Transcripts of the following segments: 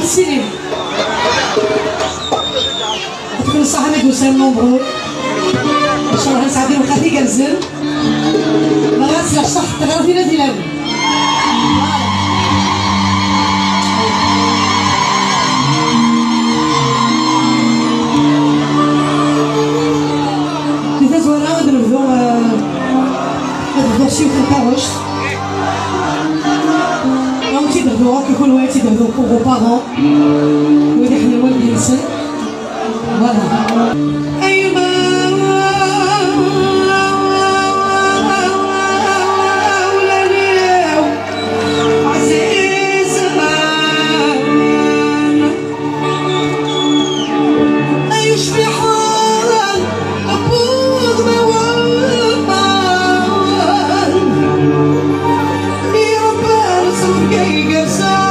السنين تكون الصحة ما يقول مبروك ان شاء الله نسعدي وقتي كنزل ما غنسلاش صح تغرفينا ديالو كيفاش وانا نبداو شي في الكاروش تيدهدو كيكون واحد تيدهدو بوغو باغون ويلي حنا والدين نسن فوالا أيما ولانيو عزيز زمان أيش في حال أبوغ موال يا رب سوركي قرصان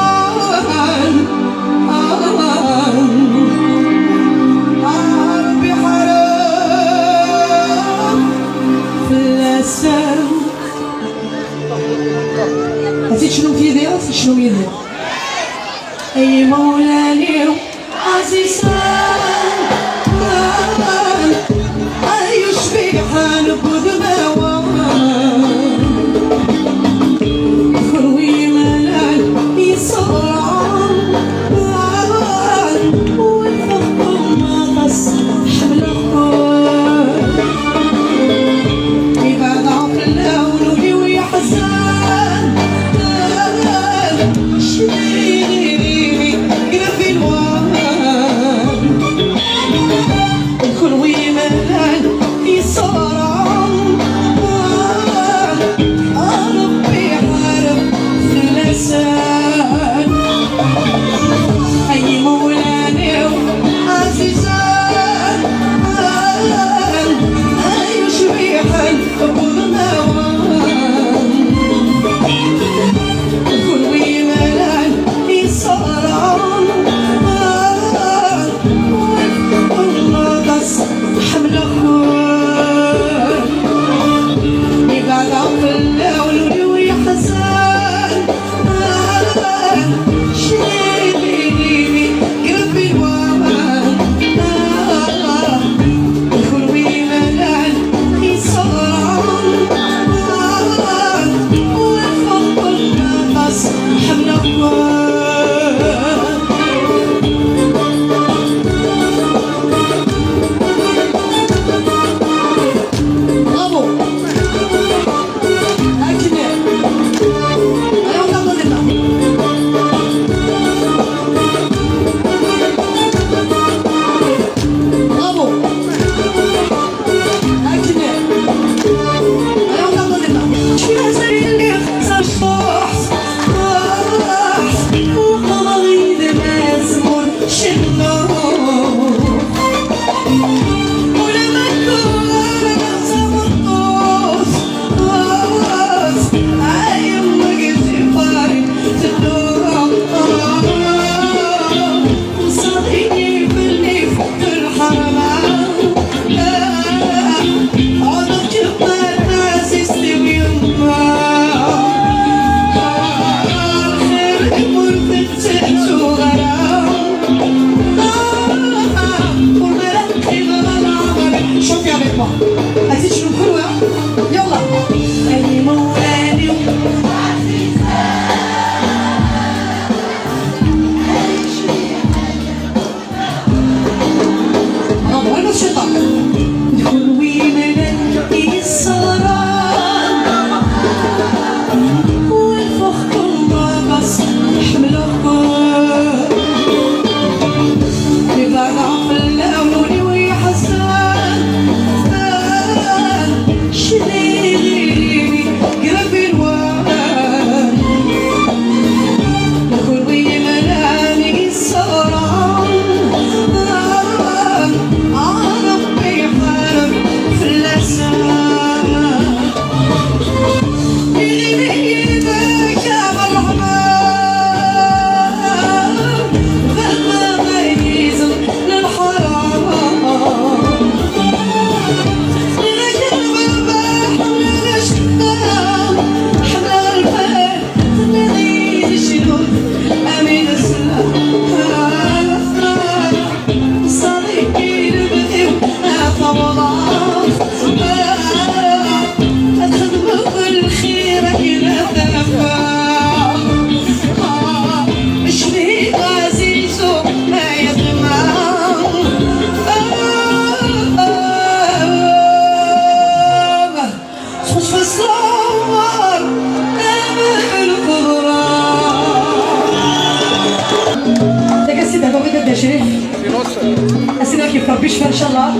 كيف ربي يشفى ان شاء الله.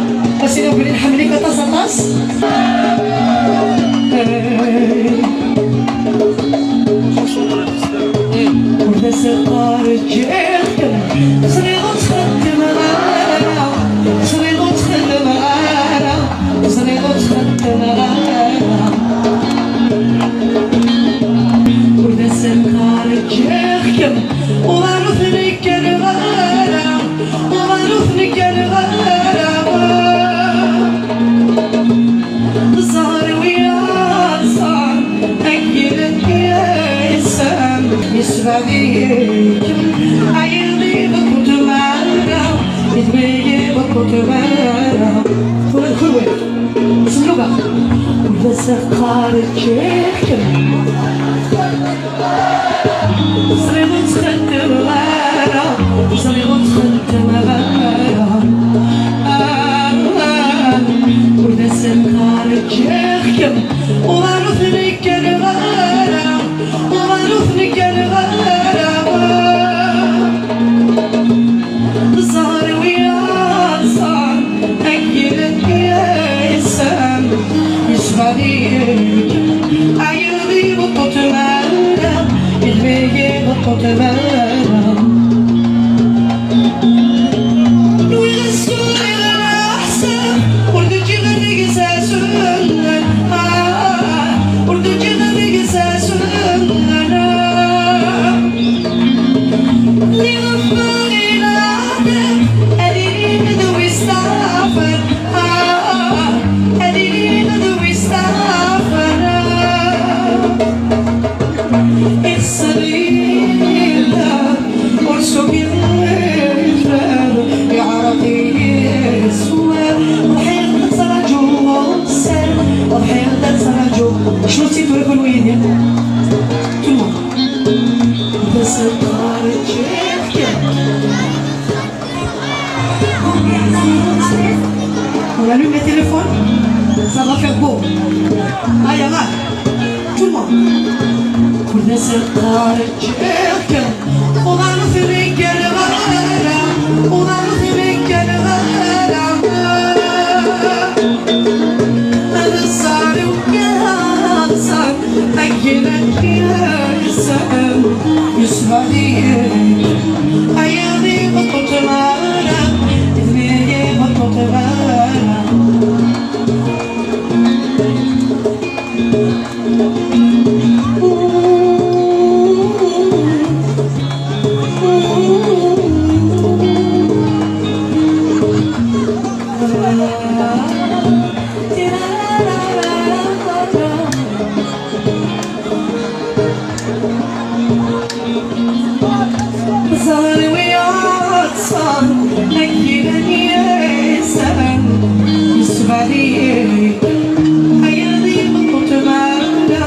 بس انا نقول نحملك طاس طاس. ولا سقار الجيل صغير تخدم غانا، صغير تخدم غانا، صغير تخدم غانا. ولا سقار الجيل وغالو ثنيك الغانا، وغالو ثنيك الغانا. صار ويا صار أكلك يا إنسان يسبع بيك عيني بكوت معنا يدوي بكوت معنا. كل وين سلوبا ولا سقار الجيل صغير تخدم غانا، صغير تخدم غانا. ولا سقار الجيل وغالو ثنيك الغانا، وغالو ثنيك الغانا. صار ويا صار أكلك يا إنسان يشفى بيك عيني بطوط معنا يدوي بطوط معنا. ويغسلوا لنا أحسن وردو جيغني قساسونا، وردو جيغني قساسونا. لغفر العادم أديني ندوي استغفر، أديني ندوي استغفر. الصغير ورسوك الغفر يعرفي يسوى وحيد تسرجو سر وحيد تسرجو. شنو تيتو يقول وين يا توما بس الطارج on allume les téléphones, ça va faire beau. Ah, y'a mal. Tout le monde. كل سقار الجيل وغالو ثنيك الغانا، وغالو ثنيك الغانا. هذا صار ويا صار أكلك يا إنسان يسمع ليك عيني بطوط معنا يدوي بطوط معنا. صار ويا صار أكلك يا إنسان يسمع ليك عيني بطوط معنا،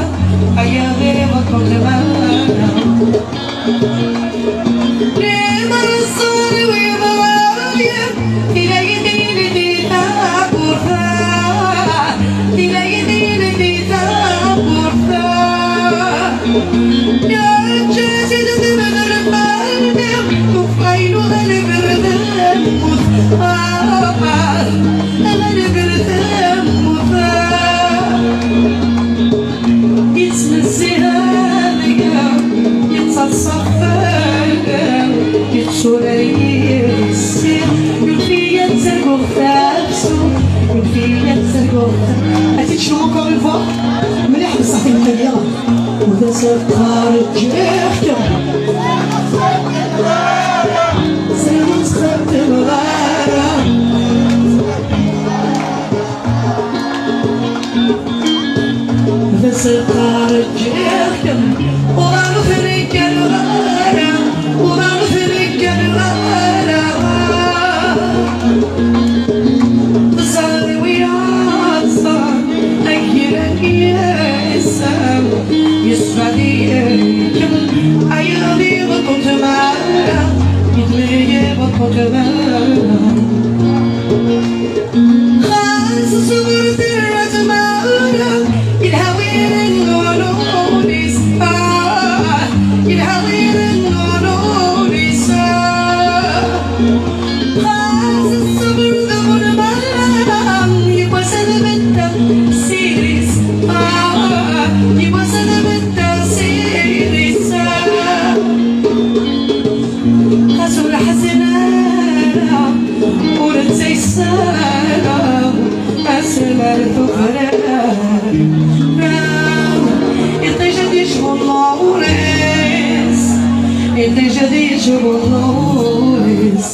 عيني بطوط معنا. لما صار ويا غاية تلاقي ديني تابورها، تلاقي ديني تابورها. يا جاسد من البلد وفايلو غالب ردموت، غالب ردموت. يتنسيها يتصفى يتسوري السير يلفي يتسرقو ثابسو يلفي يتسرقو. أتيت شنو encore une fois مليح بصح يلا. ولا سقار الجيل صغير تخدم غانا، ولا سقار الجيل وغالو ثنيك الغانا، وغالو ثنيك الغانا. صار ويا صار أكلك يا إنسان يسمع ليك أسلر تفرق يتجديش بالنورس يتجديش بالنورس